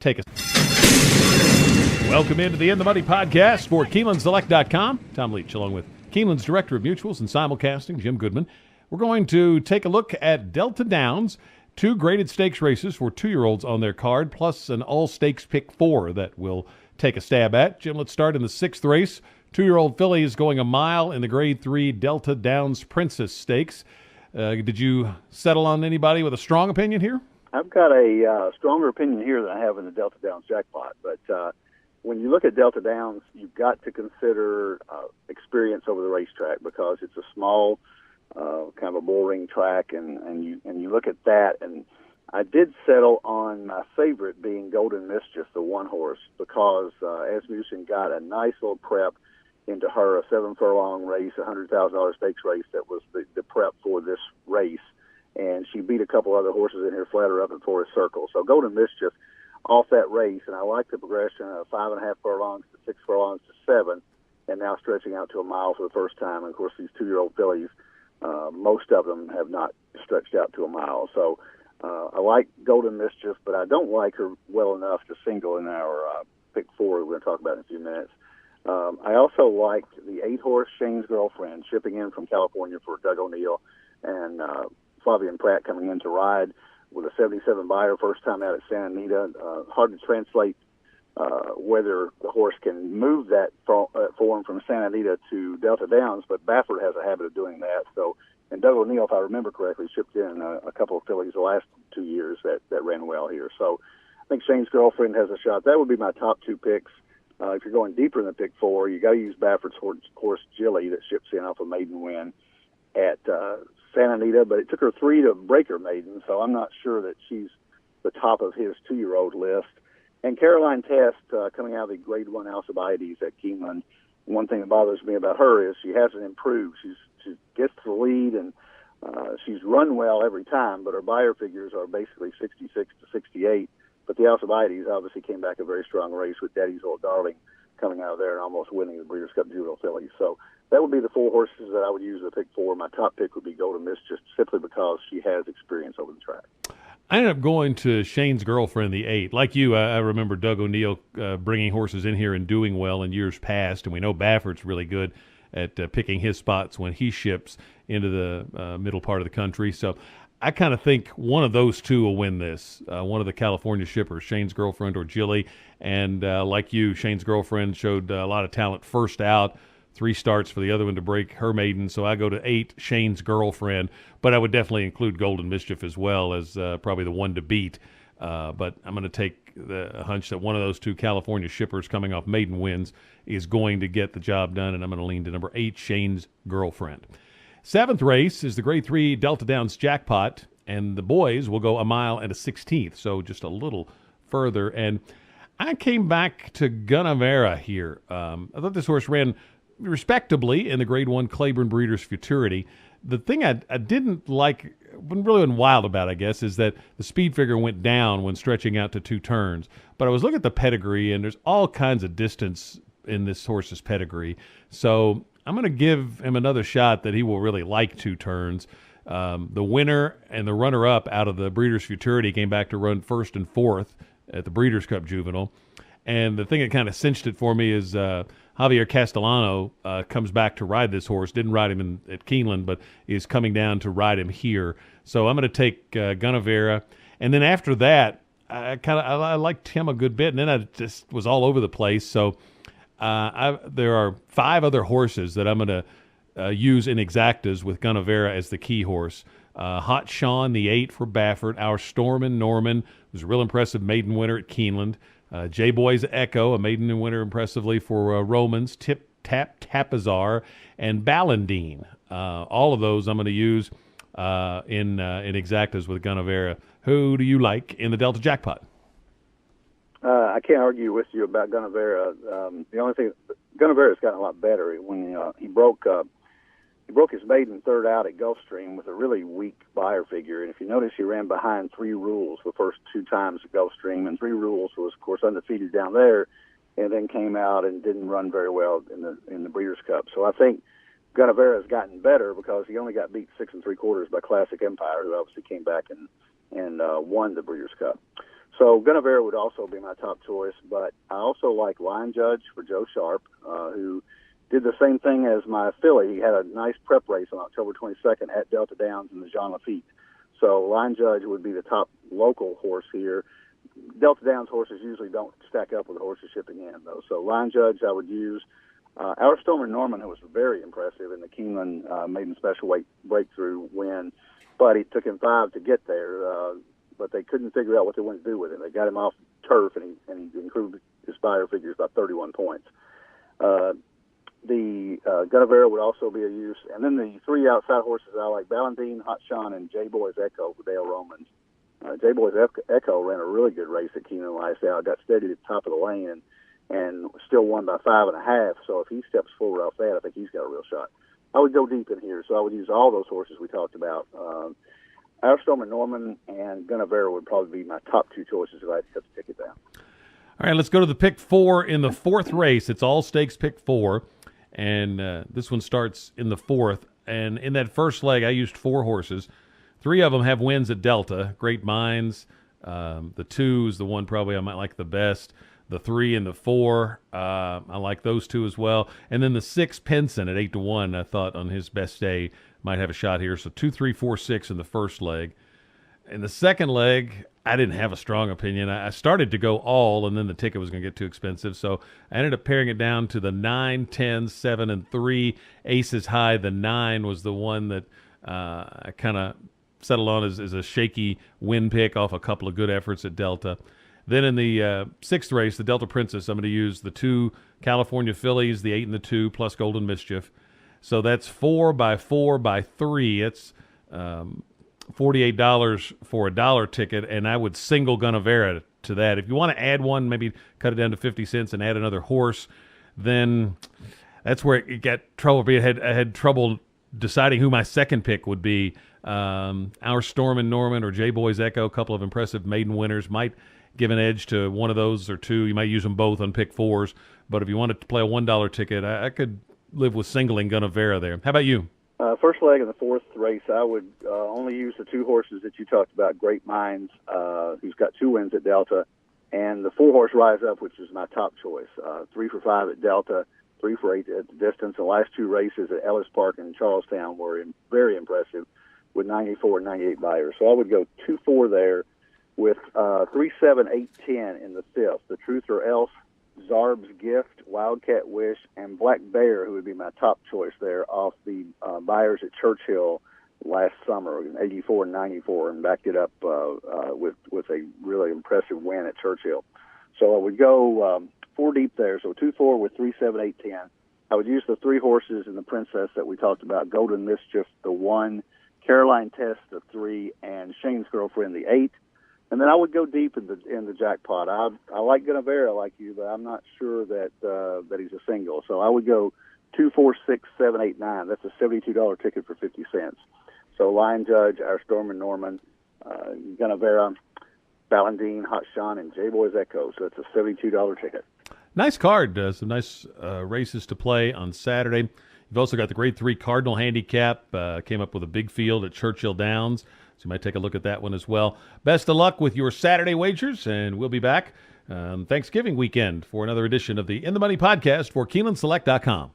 take a... Welcome into the In the Money podcast for KeenelandSelect.com. Tom Leach, along with Keeneland's Director of Mutuals and Simulcasting, Jim Goodman. We're going to take a look at Delta Downs, 2 graded stakes races for 2-year-olds on their card, plus an all-stakes pick 4 that we'll take a stab at. Jim, let's start in the 6th race. 2-year-old filly is going a mile in the Grade 3 Delta Downs Princess Stakes. Did you settle on anybody with a strong opinion here? I've got a stronger opinion here than I have in the Delta Downs Jackpot, but when you look at Delta Downs, you've got to consider experience over the racetrack because it's a small, kind of a boring track, and you look at that. And I did settle on my favorite being Golden Mischief, the 1 horse, because Asmussen got a nice little prep into her, a 7-furlong race, a $100,000 stakes race that was the prep for this race, and she beat a couple other horses in here, flat her up in Forest Circle. So Golden Mischief off that race, and I like the progression of 5.5 furlongs to 6 furlongs to 7, and now stretching out to a mile for the first time. And of course, these 2-year-old fillies, most of them have not stretched out to a mile. So I like Golden Mischief, but I don't like her well enough to single in our pick 4 we're going to talk about in a few minutes. I also like the 8-horse Shane's Girlfriend, shipping in from California for Doug O'Neill, and Flavian Pratt coming in to ride with a 77 buyer, first time out at Santa Anita. Hard to translate whether the horse can move that form from Santa Anita to Delta Downs, but Baffert has a habit of doing that. So, and Doug O'Neill, if I remember correctly, shipped in a couple of fillies the last 2 years that ran well here. So I think Shane's Girlfriend has a shot. That would be my top 2 picks. If you're going deeper in the pick 4, you got to use Baffert's horse Jilly that ships in off a maiden win at Santa Anita, but it took her 3 to break her maiden, so I'm not sure that she's the top of his 2-year-old list. And Caroline Test, coming out of the Grade 1 Alcibiades at Keeneland, one thing that bothers me about her is she hasn't improved. She gets to the lead, and she's run well every time, but her buyer figures are basically 66 to 68. But the Alcibiades obviously came back a very strong race with Daddy's Old Darling coming out of there and almost winning the Breeders' Cup Juvenile Fillies. So that would be the 4 horses that I would use in the pick 4. My top pick would be Golden Mischief, simply because she has experience over the track. I ended up going to Shane's Girlfriend, the 8. Like you, I remember Doug O'Neill bringing horses in here and doing well in years past, and we know Baffert's really good at picking his spots when he ships into the middle part of the country. So I kind of think one of those 2 will win this, one of the California shippers, Shane's Girlfriend or Jilly. And like you, Shane's Girlfriend showed a lot of talent first out, 3 starts for the other one to break her maiden. So I go to 8, Shane's Girlfriend. But I would definitely include Golden Mischief as well as probably the one to beat. But I'm going to take the hunch that one of those 2 California shippers coming off maiden wins is going to get the job done, and I'm going to lean to number 8, Shane's Girlfriend. 7th race is the Grade 3 Delta Downs Jackpot, and the boys will go a mile and a 16th, so just a little further. And I came back to Gunnavera here. I thought this horse ran respectably in the Grade 1 Claiborne Breeders' Futurity. The thing I didn't like, wasn't really wild about, I guess, is that the speed figure went down when stretching out to 2 turns. But I was looking at the pedigree, and there's all kinds of distance in this horse's pedigree. So I'm going to give him another shot that he will really like 2 turns. The winner and the runner-up out of the Breeders' Futurity came back to run 1st and 4th at the Breeders' Cup Juvenile. And the thing that kind of cinched it for me is Javier Castellano comes back to ride this horse. Didn't ride him at Keeneland, but is coming down to ride him here. So I'm going to take Gunnavera. And then after that, I liked him a good bit, and then I just was all over the place. So there are 5 other horses that I'm going to use in exactas with Gunnavera as the key horse. Hot Sean, the 8 for Baffert. Our Stormin' Norman was a real impressive maiden winner at Keeneland. J-Boy's Echo, a maiden winner impressively for Romans. Tip Tap Tapazar, and Ballandine. All of those I'm going to use in exactas with Gunnavera. Who do you like in the Delta Jackpot? I can't argue with you about Gunnavera. The only thing, Gunnavera's gotten a lot better. When he broke his maiden third out at Gulfstream with a really weak buyer figure, and if you notice, he ran behind 3 Rules the first 2 times at Gulfstream, and 3 Rules was, of course, undefeated down there, and then came out and didn't run very well in the Breeders' Cup. So I think Gunnavera's gotten better because he only got beat 6 3/4 by Classic Empire, who obviously came back and won the Breeders' Cup. So Gunnevera would also be my top choice, but I also like Lion Judge for Joe Sharp, who did the same thing as my filly. He had a nice prep race on October 22nd at Delta Downs in the Jean Lafitte. So Lion Judge would be the top local horse here. Delta Downs horses usually don't stack up with the horses shipping in, though. So Lion Judge I would use. Our Stormer Norman, who was very impressive in the Keeneland maiden special weight breakthrough win, but it took him 5 to get there. But they couldn't figure out what they wanted to do with him. They got him off turf, and he improved his Spire figures by 31 points. The Gunnevera would also be a use. And then the 3 outside horses I like, Valentine, Hot Sean, and J Boy's Echo for Dale Romans. J Boy's Echo ran a really good race at Keeneland last out, got steady at the top of the lane, and still won by 5.5. So if he steps forward off that, I think he's got a real shot. I would go deep in here, so I would use all those horses we talked about. Our Stormer Norman and Gunnevera would probably be my top 2 choices if I had to cut the ticket down. All right, let's go to the pick 4 in the 4th race. It's all stakes pick 4, and this one starts in the 4th. And in that first leg, I used 4 horses. 3 of them have wins at Delta, Great Minds. The 2 is the one probably I might like the best. The 3 and the 4, I like those 2 as well. And then the 6, Penson at 8-1, I thought on his best day might have a shot here. So 2, 3, 4, 6 in the first leg. In the second leg, I didn't have a strong opinion. I started to go all, and then the ticket was going to get too expensive. So I ended up paring it down to the 9, 10, 7, and 3. Aces high. The 9 was the one that I kind of settled on as a shaky win pick off a couple of good efforts at Delta. Then in the 6th race, the Delta Princess, I'm going to use the 2 California fillies, the 8 and the 2, plus Golden Mischief. So that's 4 by 4 by 3. It's $48 for a $1 ticket, and I would single Gunnevera to that. If you want to add one, maybe cut it down to 50 cents and add another horse, then that's where it got trouble. I had trouble deciding who my second pick would be. Our Storm and Norman or J Boy's Echo, a couple of impressive maiden winners, might give an edge to one of those or 2. You might use them both on pick 4s, but if you wanted to play a $1 ticket, I could live with singling Gunnevera there. How about you? First leg in the 4th race, I would only use the 2 horses that you talked about, Great Minds, who's got 2 wins at Delta, and the 4-horse Rise Up, which is my top choice. 3 for 5 at Delta, 3 for 8 at the distance. The last 2 races at Ellis Park and Charlestown were very impressive with 94 and 98 buyers. So I would go 2-4 there with 3, 7, 8, 10 in the 5th. The Truth or Else, Zarb's Gift, Wildcat Wish, and Black Bear, who would be my top choice there off the buyers at Churchill last summer in 84 and 94, and backed it up with a really impressive win at Churchill. So I would go 4 deep there, so 2-4 with 3, 7, 8, 10. I would use the 3 horses in the Princess that we talked about, Golden Mischief, the 1, Caroline Test, the 3, and Shane's Girlfriend, the 8. And then I would go deep in the jackpot. I like Gunnevera like you, but I'm not sure that he's a single. So I would go 2, 4, 6, 7, 8, 9. That's a $72 ticket for 50 cents. So Lion Judge, Our Storm and Norman, Gunnevera, Valentine, Hot Sean, and J Boy's Echo. So it's a $72 ticket. Nice card. Some nice races to play on Saturday. You've also got the Grade 3 Cardinal Handicap. Came up with a big field at Churchill Downs. So you might take a look at that one as well. Best of luck with your Saturday wagers, and we'll be back Thanksgiving weekend for another edition of the In the Money podcast for KeenelandSelect.com.